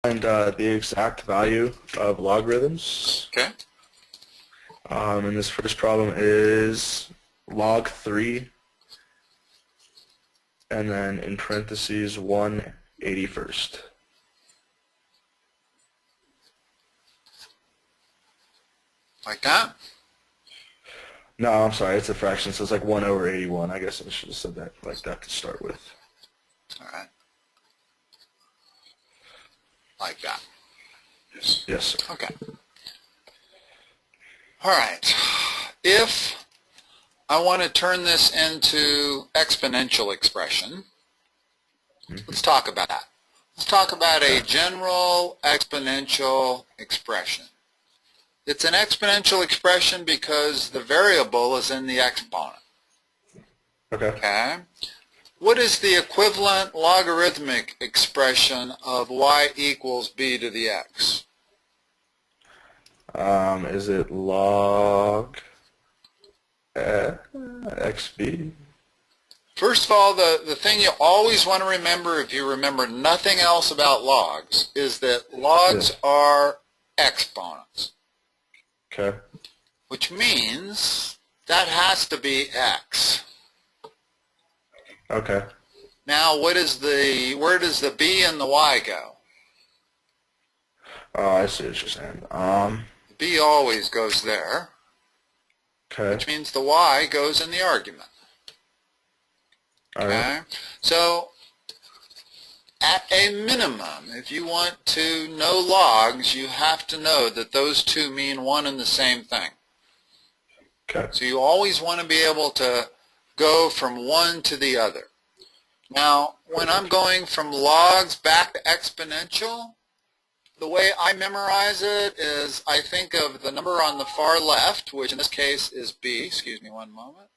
find the exact value of logarithms. Okay. And this first problem is log 3, and then in parentheses 1/81st. Like that? No, I'm sorry, it's a fraction, so it's like 1/81. I guess I should have said that like that to start with. All right. Like that. Yes, sir. Okay. All right. If I want to turn this into exponential expression, let's talk about that. Let's talk about a general exponential expression. It's an exponential expression because the variable is in the exponent. Okay. Okay? What is the equivalent logarithmic expression of y equals b to the x? Is it log xb? First of all, the thing you always want to remember, if you remember nothing else about logs, is that logs are exponents. Okay. Which means that has to be x. Okay. Now, where does the b and the y go? Oh, I see what you're saying. The b always goes there, Okay. which means the y goes in the argument. All right. Okay? So, at a minimum, if you want to know logs, you have to know that those two mean one and the same thing. Okay. So you always want to be able to go from one to the other. Now, when I'm going from logs back to exponential, the way I memorize it is I think of the number on the far left, which in this case is b. Excuse me one moment.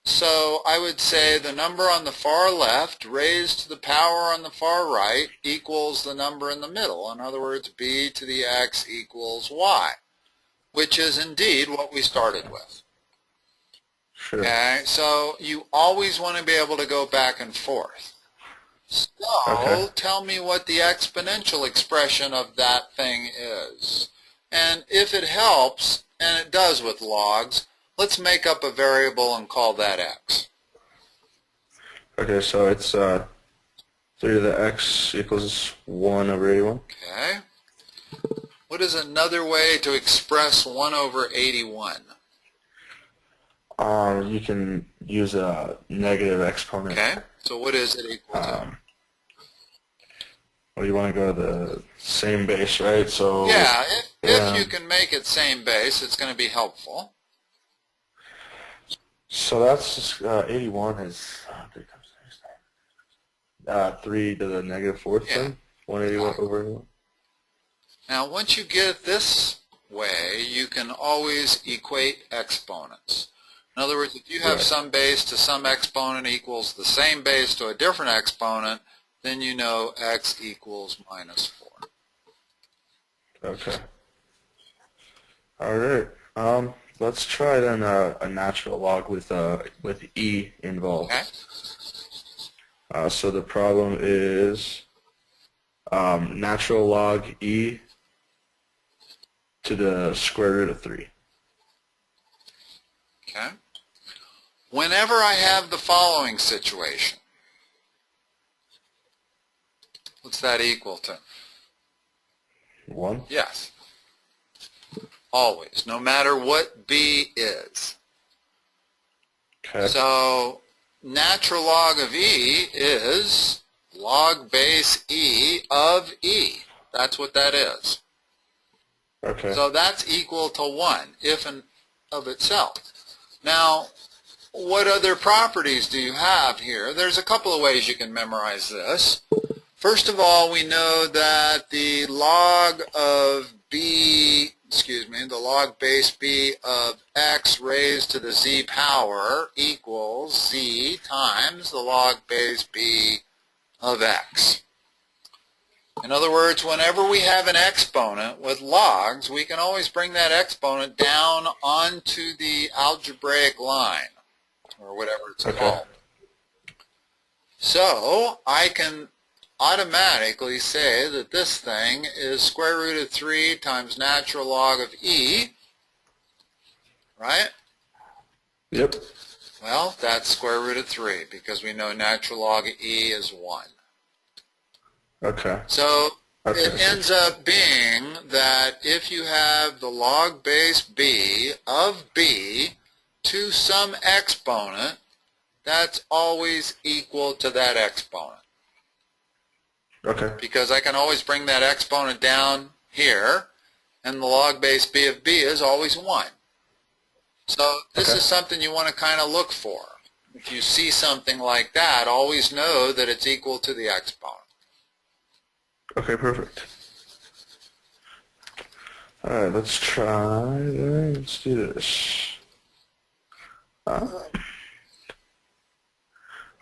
So I would say the number on the far left raised to the power on the far right equals the number in the middle. In other words, b to the x equals y, which is indeed what we started with. Sure. Okay, so you always want to be able to go back and forth. So Okay. tell me what the exponential expression of that thing is. And if it helps, and it does with logs, let's make up a variable and call that x. Okay, so it's 3 to the x equals 1/81. Okay. What is another way to express 1/81? You can use a negative exponent. Okay. So what is it equal to? Well, you want to go to the same base, right? So Yeah, if you can make it same base, it's going to be helpful. So that's 81 is 3 to the negative 4th then? 181 over 81. Now, once you get it this way, you can always equate exponents. In other words, if you have some base to some exponent equals the same base to a different exponent, then you know x equals -4. Okay. All right. Let's try then a natural log with e involved. Okay. So the problem is natural log e to the square root of 3. Okay. Whenever I have the following situation, what's that equal to? 1? Yes. Always, no matter what b is. Okay. So natural log of e is log base e of e. That's what that is. Okay. So that's equal to 1, if and of itself. Now, what other properties do you have here? There's a couple of ways you can memorize this. First of all, we know that the log of b, the log base b of x raised to the z power equals z times the log base b of x. In other words, whenever we have an exponent with logs, we can always bring that exponent down onto the algebraic line, or whatever it's called. So I can automatically say that this thing is square root of 3 times natural log of e, right? Yep. Well, that's square root of 3 because we know natural log of e is 1. Okay. So Okay. it ends up being that if you have the log base b of b to some exponent, that's always equal to that exponent. Okay. Because I can always bring that exponent down here, and the log base b of b is always 1. So this Okay. is something you want to kind of look for. If you see something like that, always know that it's equal to the exponent. Okay, perfect. All right, let's try. Let's do this. All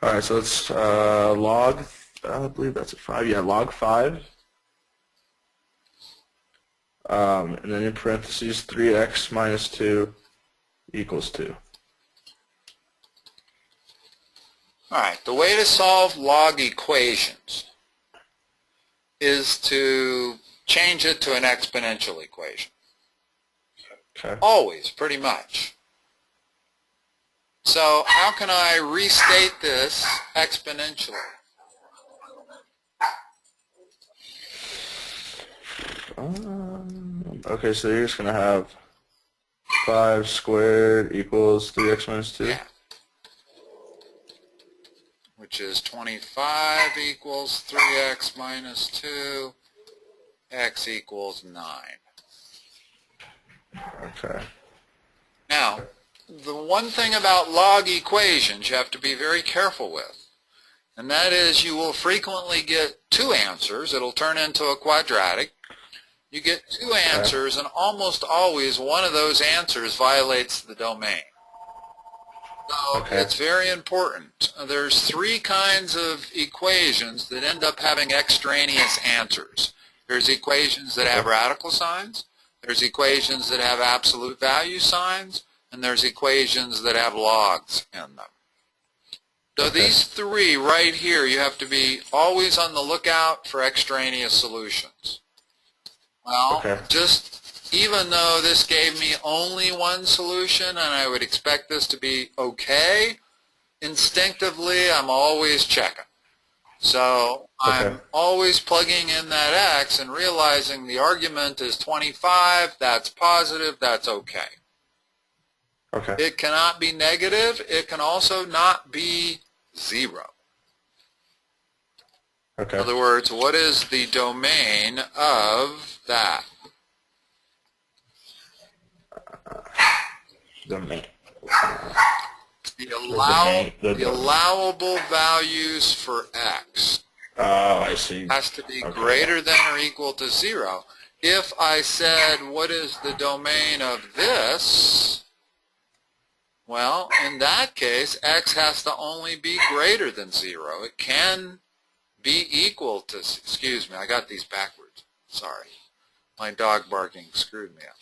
right, so let's log. I believe that's a 5. Yeah, log 5. And then in parentheses, 3x minus 2 equals 2. All right, the way to solve log equations is to change it to an exponential equation. Okay. Always, pretty much. So how can I restate this exponentially? Okay, so you're just going to have 5 squared equals 3x minus 2? Yeah. Which is 25 equals 3x minus 2, x equals 9. Okay. Now, the one thing about log equations you have to be very careful with, and that is you will frequently get two answers. It'll turn into a quadratic. You get two answers, and almost always one of those answers violates the domain. So it's very important. There's 3 kinds of equations that end up having extraneous answers. There's equations that have radical signs, there's equations that have absolute value signs, and there's equations that have logs in them. So these 3 right here, you have to be always on the lookout for extraneous solutions. Well, just even though this gave me only one solution and I would expect this to be okay, instinctively I'm always checking. So I'm always plugging in that x and realizing the argument is 25, that's positive, that's okay. It cannot be negative, it can also not be 0. In other words, what is the domain of that? Domain. The allowable values for x. Oh, I see. Has to be greater than or equal to 0. If I said, what is the domain of this? Well, in that case, x has to only be greater than 0. It can be equal to, excuse me, I got these backwards. Sorry. My dog barking screwed me up.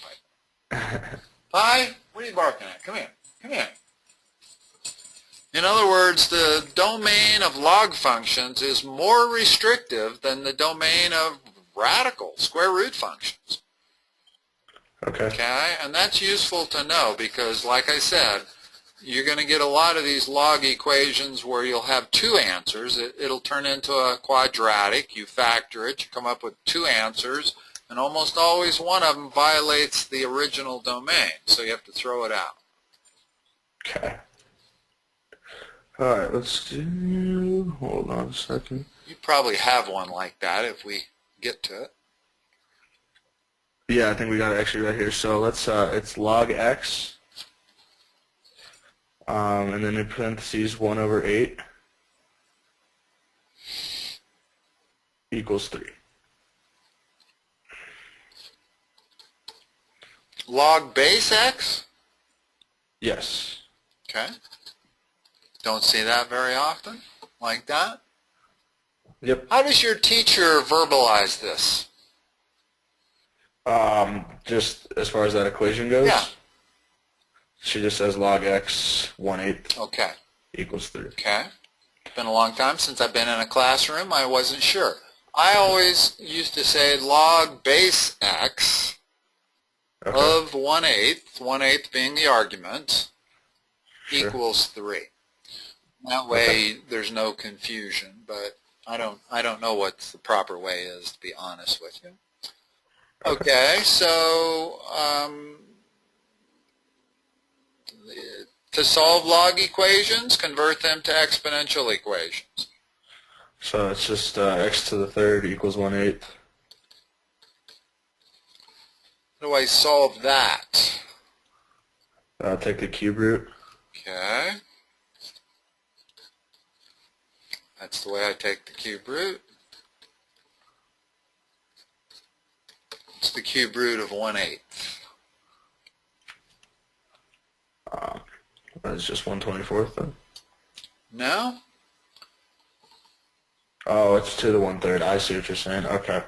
Pie, what are you barking at? Come here. Come here. In other words, the domain of log functions is more restrictive than the domain of radical square root functions. Okay? And that's useful to know because, like I said, you're going to get a lot of these log equations where you'll have 2 answers. It'll turn into a quadratic. You factor it. You come up with 2 answers. And almost always one of them violates the original domain. So you have to throw it out. Okay. All right, let's do, hold on a second. You probably have one like that if we get to it. Yeah, I think we got it actually right here. So let's, it's log x, and then in parentheses 1 over 8 equals 3. Log base x? Yes. Okay. Don't see that very often, like that. Yep. How does your teacher verbalize this? Just as far as that equation goes? Yeah. She just says log x 1/8 Okay. equals 3. Okay. It's been a long time since I've been in a classroom. I wasn't sure. I always used to say log base x Okay. of 1/8 being the argument, Sure. equals 3. That Okay. way there's no confusion, but I don't know what the proper way is, to be honest with you. Okay. Okay, so to solve log equations, convert them to exponential equations. So it's just x to the third equals 1/8. How do I solve that? Take the cube root. Okay, that's the way I take the cube root. It's the cube root of 1/8. That's just 1/24 then. No? Oh, it's to the 1/3. I see what you're saying. Okay.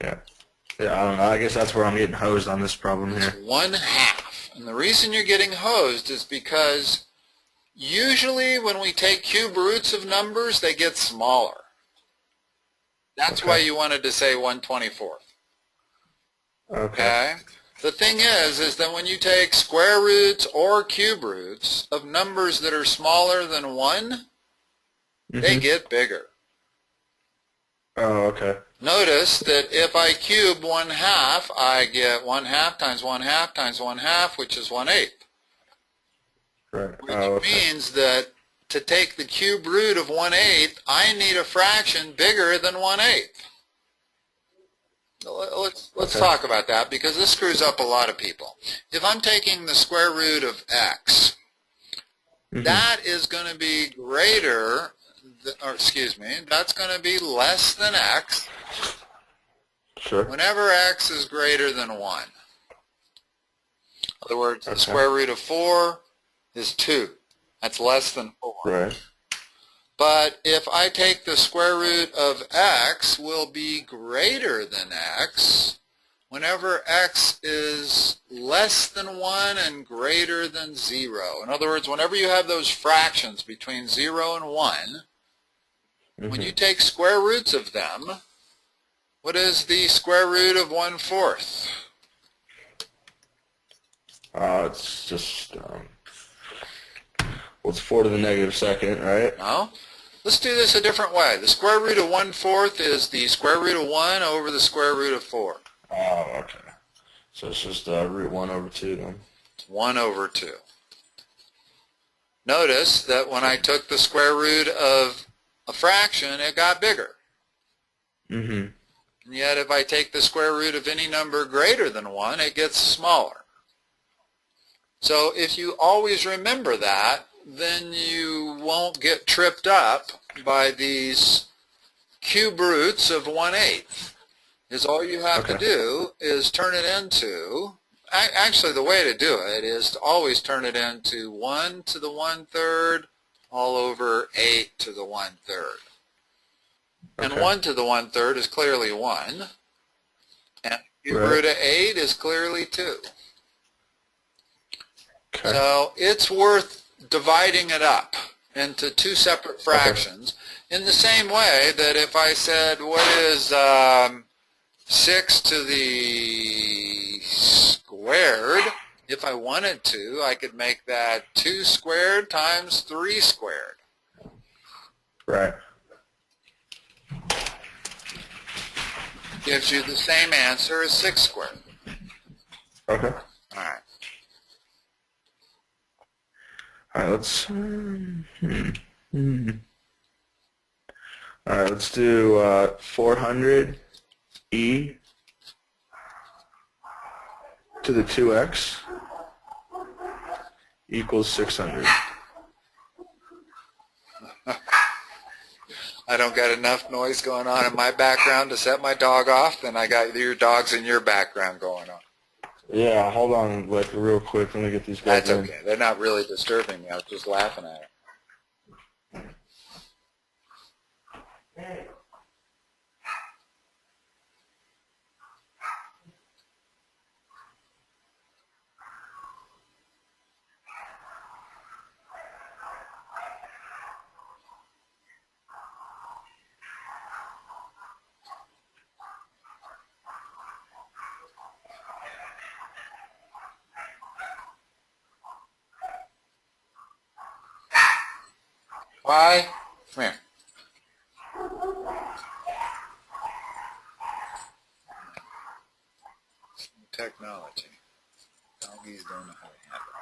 Yeah. Yeah, I don't know. I guess that's where I'm getting hosed on this problem It's here. 1/2. And the reason you're getting hosed is because usually when we take cube roots of numbers, they get smaller. That's why Okay. you wanted to say 1/24. Okay. Okay? The thing is that when you take square roots or cube roots of numbers that are smaller than 1, they get bigger. Oh, okay. Notice that if I cube 1/2, I get 1/2 times 1/2 times 1/2, which is 1/8. Right. Which Oh, okay. means that to take the cube root of 1/8, I need a fraction bigger than 1/8. Let's Okay. talk about that, because this screws up a lot of people. If I'm taking the square root of x, that is going to be greater, or excuse me, that's going to be less than x Sure. whenever x is greater than 1. In other words, the Okay. square root of 4 is 2. That's less than 4. Right. But if I take the square root of x will be greater than x whenever x is less than 1 and greater than 0. In other words, whenever you have those fractions between 0 and 1, when you take square roots of them, what is the square root of 1/4? It's just, well, it's 4 to the negative second, right? No? Let's do this a different way. The square root of 1/4 is the square root of 1 over the square root of 4. Oh, okay. So it's just root 1 over 2 then. It's 1 over 2. Notice that when I took the square root of a fraction, it got bigger. And yet if I take the square root of any number greater than 1, it gets smaller. So if you always remember that, then you won't get tripped up by these cube roots of 1/8. Is all you have to do is turn it into, actually the way to do it is to always turn it into 1 to the 1/3 all over 8 to the 1/3. And 1 to the 1/3 is clearly 1, and cube root of 8 is clearly 2. Okay. So it's worth dividing it up into two separate fractions in the same way that if I said, what is 6 to the squared, if I wanted to, I could make that 2 squared times 3 squared. Right. Gives you the same answer as 6 squared. Okay. All right. All right, let's All right, let's do 400 e to the 2x equals 600. I don't got enough noise going on in my background to set my dog off, then I got your dogs in your background going on. Yeah, hold on, like real quick. Let me get these guys That's in. okay. They're not really disturbing me. I was just laughing at it. Why? Come here. Technology. Doggies don't know how to handle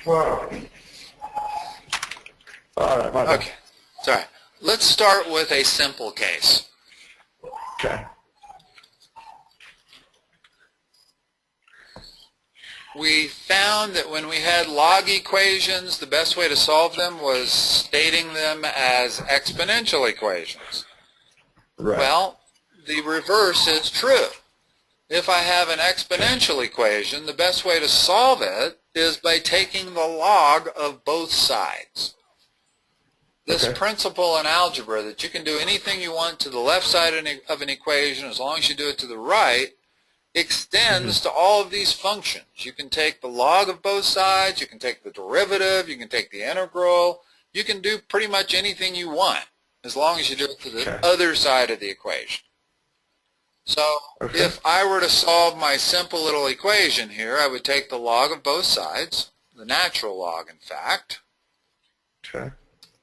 Wow. All right, my it. bad. Okay. Sorry. Let's start with a simple case. Okay. We found that when we had log equations, the best way to solve them was stating them as exponential equations. Right. Well, the reverse is true. If I have an exponential equation, the best way to solve it is by taking the log of both sides. This principle in algebra that you can do anything you want to the left side of an equation as long as you do it to the right extends to all of these functions. You can take the log of both sides, you can take the derivative, you can take the integral, you can do pretty much anything you want as long as you do it to the other side of the equation. So if I were to solve my simple little equation here, I would take the log of both sides, the natural log in fact. Okay.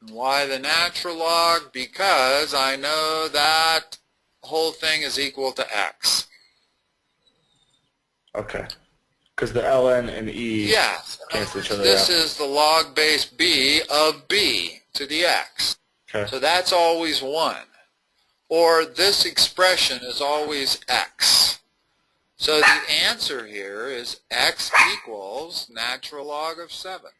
And why the natural log? Because I know that whole thing is equal to x. Okay. Because the ln and e cancel each other out. This is the log base b of b to the x. Okay. So that's always 1. Or this expression is always x. So the answer here is x equals natural log of 7.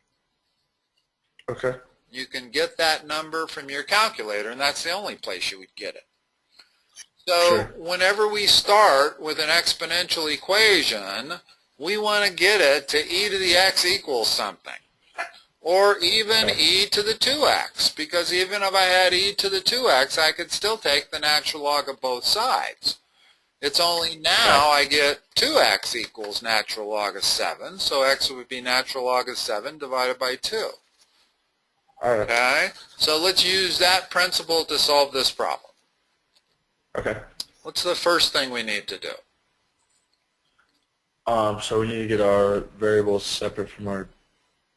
Okay. You can get that number from your calculator, and that's the only place you would get it. So whenever we start with an exponential equation, we want to get it to e to the x equals something. Or even e to the 2x, because even if I had e to the 2x, I could still take the natural log of both sides. It's only now I get 2x equals natural log of 7, so x would be natural log of 7 divided by 2. All right. Okay? So let's use that principle to solve this problem. Okay. What's the first thing we need to do? So we need to get our variables separate from our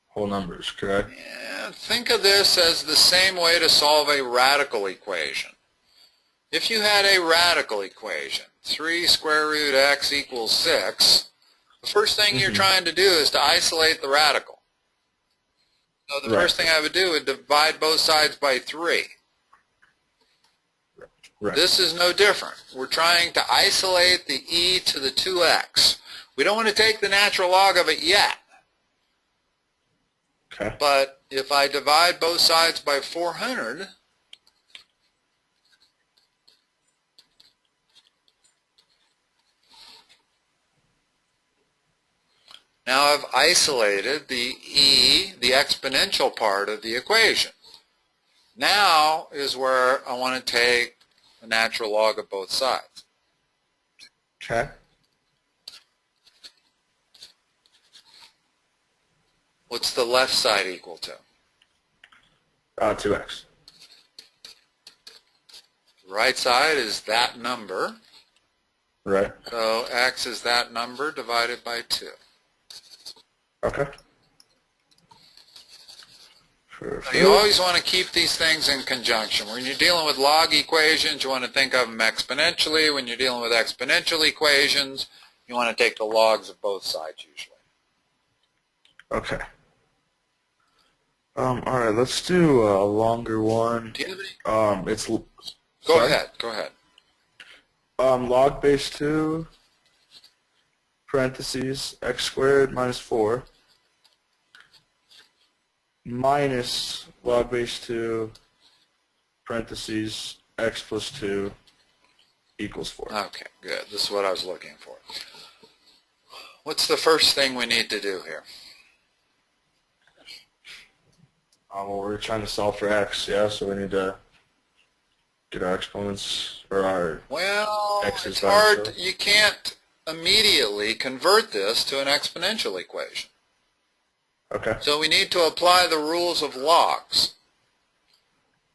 whole numbers, correct? Yeah, think of this as the same way to solve a radical equation. If you had a radical equation, 3 square root x equals 6, the first thing you're trying to do is to isolate the radical. So the first thing I would do would divide both sides by 3. Right. This is no different. We're trying to isolate the e to the 2x. We don't want to take the natural log of it yet. Okay. But if I divide both sides by 400, now I've isolated the e, the exponential part of the equation. Now is where I want to take the natural log of both sides. Okay. What's the left side equal to? 2x. The right side is that number. Right. So x is that number divided by 2. Okay. You always want to keep these things in conjunction. When you're dealing with log equations, you want to think of them exponentially. When you're dealing with exponential equations, you want to take the logs of both sides usually. Okay. All right, let's do a longer one. Do you have any? Go ahead. Log base 2, parentheses, x squared minus 4, minus log base 2, parentheses, x plus 2 equals 4. Okay, good. This is what I was looking for. What's the first thing we need to do here? Well, we're trying to solve for x, yeah, so we need to get our exponents, or our x's. It's hard. You can't immediately convert this to an exponential equation. Okay. So we need to apply the rules of logs.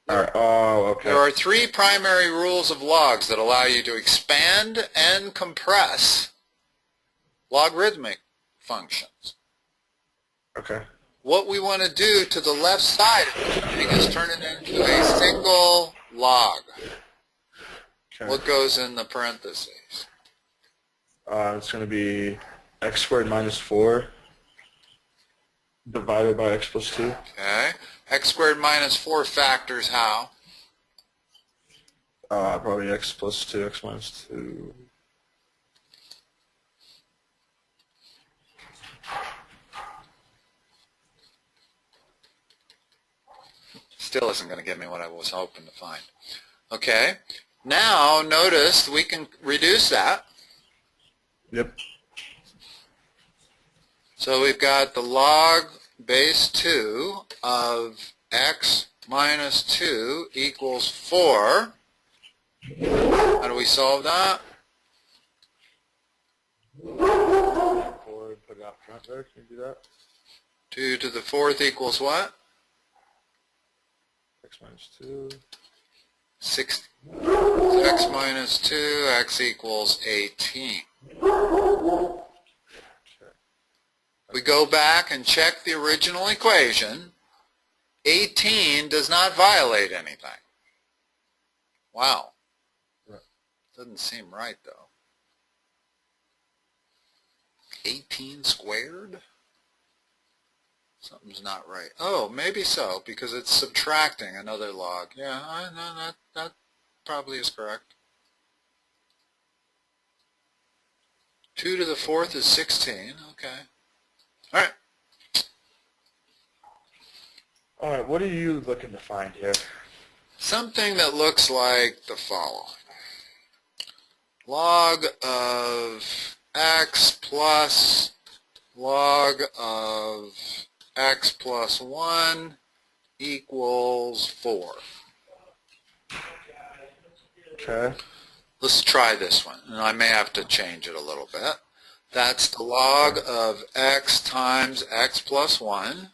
All right. Oh, There okay. are three primary rules of logs that allow you to expand and compress logarithmic functions. Okay. What we want to do to the left side of this thing is turn it into a single log. Okay. What goes in the parentheses? It's going to be x squared minus 4 divided by x plus 2. Okay. X squared minus 4 factors how? Probably x plus 2, x minus 2. Still isn't going to give me what I was hoping to find. Okay. Now notice we can reduce that. Yep. So we've got the log base 2 of x minus 2 equals 4. How do we solve that? 4, put it out front there. Can you do that? 2 to the 4th equals what? X minus 2. 6. So x minus 2, x equals 18. We go back and check the original equation. 18 does not violate anything. Wow. Right. Doesn't seem right, though. 18 squared? Something's not right. Oh, maybe so, because it's subtracting another log. Yeah, no, that probably is correct. 2 to the 4th is 16. Okay. All right. All right. What are you looking to find here? Something that looks like the following. Log of x plus log of x plus 1 equals 4. Okay. Let's try this one, and I may have to change it a little bit. That's the log of x times x plus 1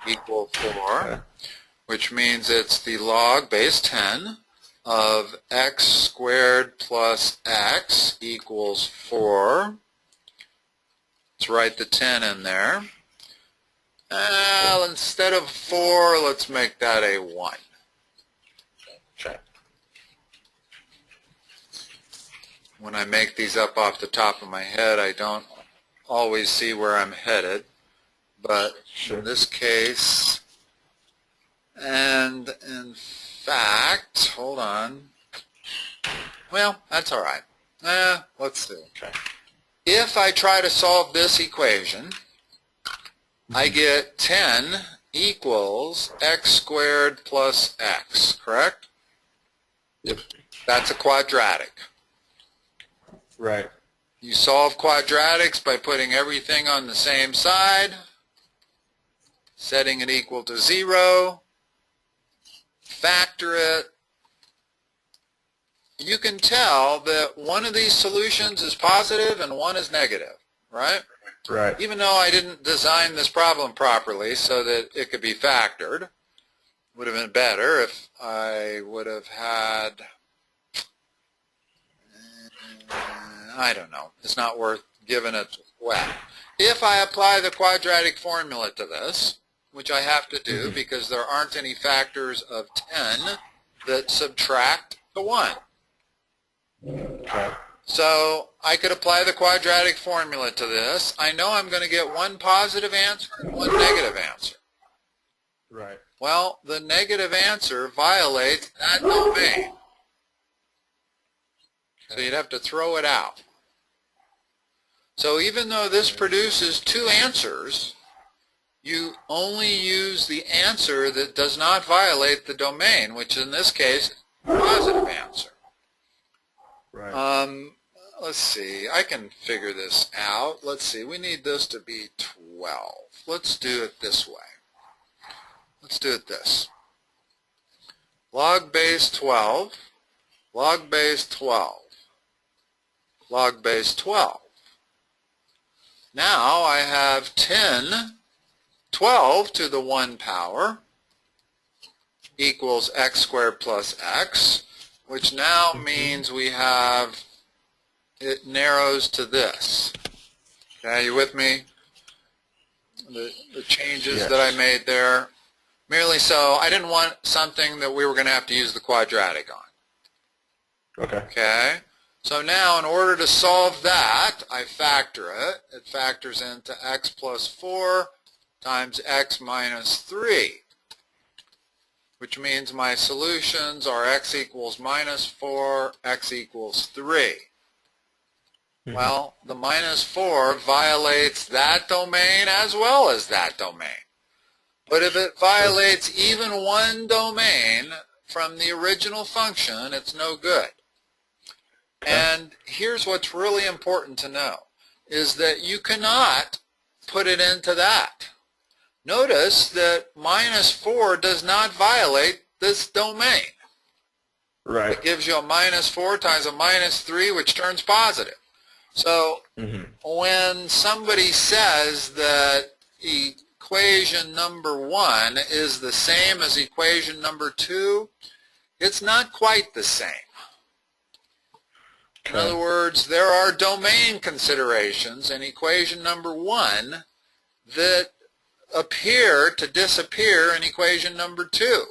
equals 4, Okay. which means it's the log base 10 of x squared plus x equals 4. Let's write the 10 in there. Instead of 4, let's make that a 1. Okay. When I make these up off the top of my head, I don't always see where I'm headed. But Sure. in this case, and in fact, hold on. Well, that's all right. Let's see. Okay. If I try to solve this equation, I get 10 equals x squared plus x, correct? Yep. That's a quadratic. Right. You solve quadratics by putting everything on the same side, setting it equal to 0, factor it. You can tell that one of these solutions is positive and one is negative, right? Right. Even though I didn't design this problem properly so that it could be factored, would have been better if I would have had, I don't know, it's not worth giving it well. If I apply the quadratic formula to this, which I have to do because there aren't any factors of 10 that subtract the 1. Okay. So I could apply the quadratic formula to this. I know I'm going to get one positive answer and one negative answer. Right. Well, the negative answer violates that domain. So you'd have to throw it out. So even though this produces two answers, you only use the answer that does not violate the domain, which in this case is a positive answer. Right. Let's see, I can figure this out. Let's see, we need this to be 12. Let's do it this way. Let's do it this. Log base 12, log base 12, log base 12. Now I have 10, 12 to the 1 power, equals x squared plus x, which now means we have, it narrows to this. Okay, you with me? The changes that I made there. Merely so, I didn't want something that we were going to have to use the quadratic on. Okay. So now in order to solve that, I factor it. It factors into x plus 4 times x minus 3, which means my solutions are x equals minus 4, x equals 3. Well, the minus 4 violates that domain as well as that domain. But if it violates even one domain from the original function, it's no good. And here's what's really important to know, is that you cannot put it into that. Notice that minus 4 does not violate this domain. Right. It gives you a minus 4 times a minus 3, which turns positive. So when somebody says that equation number 1 is the same as equation number 2, it's not quite the same. In other words, there are domain considerations in equation number 1 that appear to disappear in equation number 2.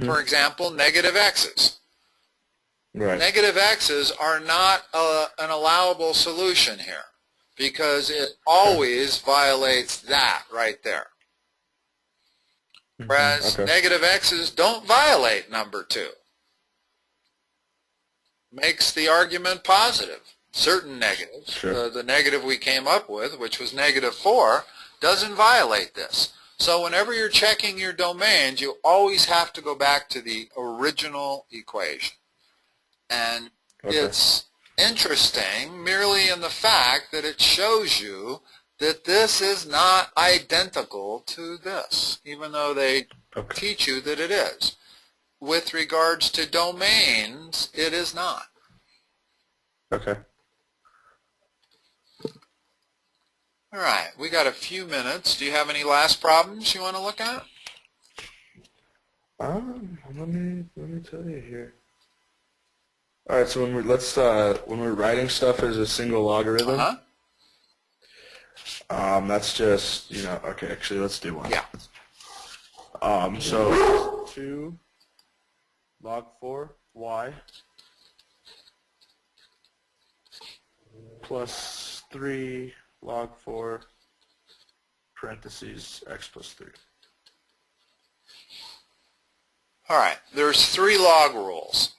For example, negative x's. Negative x's are not an allowable solution here because it always violates that right there. Whereas negative x's don't violate number 2. Makes the argument positive. Certain negatives, the negative we came up with, which was negative 4, doesn't violate this. So whenever you're checking your domains, you always have to go back to the original equation. And it's interesting merely in the fact that it shows you that this is not identical to this, even though they teach you that it is. With regards to domains, it is not. All right, we got a few minutes. Do you have any last problems you want to look at? Let me tell you here. All right, so when we're writing stuff as a single logarithm, that's just, okay, actually let's do one. So 2 log 4 y plus 3 log 4 parentheses x plus 3. All right, there's 3 log rules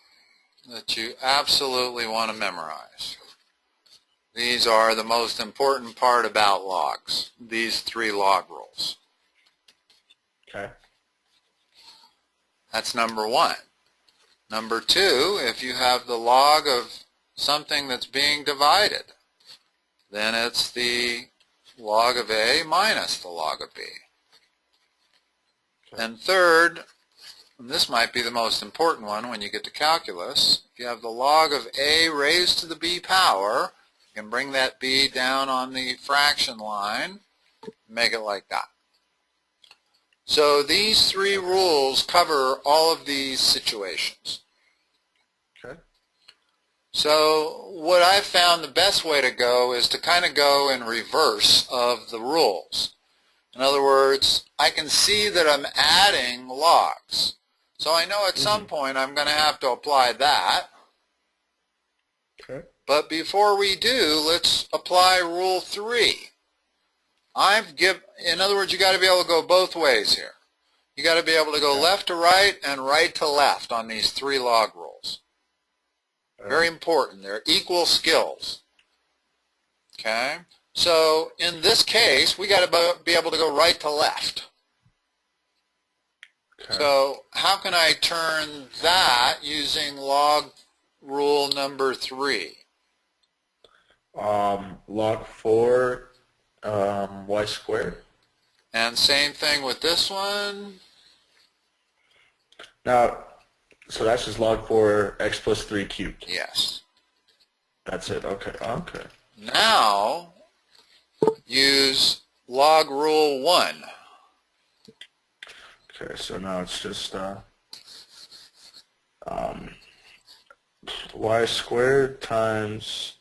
that you absolutely want to memorize. These are the most important part about logs, these 3 log rules. That's number 1. Number 2, if you have the log of something that's being divided, then it's the log of A minus the log of B. And third, and this might be the most important one when you get to calculus, if you have the log of A raised to the B power, you can bring that B down on the fraction line, make it like that. So these 3 rules cover all of these situations. So what I've found the best way to go is to kind of go in reverse of the rules. In other words, I can see that I'm adding logs. So I know at some point I'm going to have to apply that. But before we do, let's apply rule 3. In other words, you got to be able to go both ways here. You got to be able to go left to right and right to left on these 3 log rules. Very important. They're equal skills. Okay? So in this case, we got to be able to go right to left. So how can I turn that using log rule number 3? Log 4 y squared. And same thing with this one. Now, so that's just log 4 x plus 3 cubed. Yes. That's it. Okay. Now, use log rule 1. Okay, so now it's just um, y squared times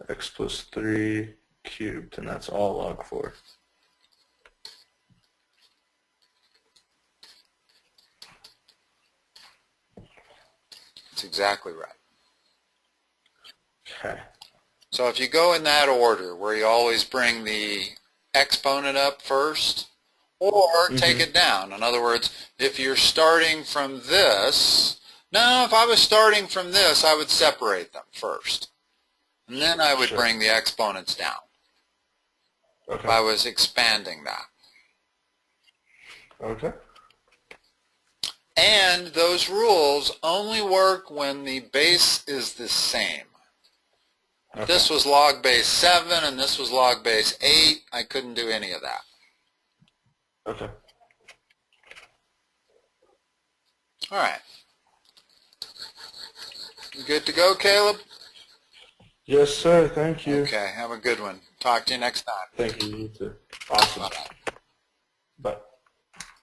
x plus 3 cubed, and that's all log 4. That's exactly right. Okay. So if you go in that order, where you always bring the exponent up first, or take it down. In other words, if you're starting from this, no, if I was starting from this, I would separate them first. And then I would Sure. bring the exponents down. If Okay. I was expanding that. Okay. And those rules only work when the base is the same. If Okay. this was log base 7 and this was log base 8, I couldn't do any of that. Okay. All right. You good to go, Caleb? Yes, sir. Thank you. Okay, have a good one. Talk to you next time. Thank you. You too. Awesome. Bye-bye. Bye.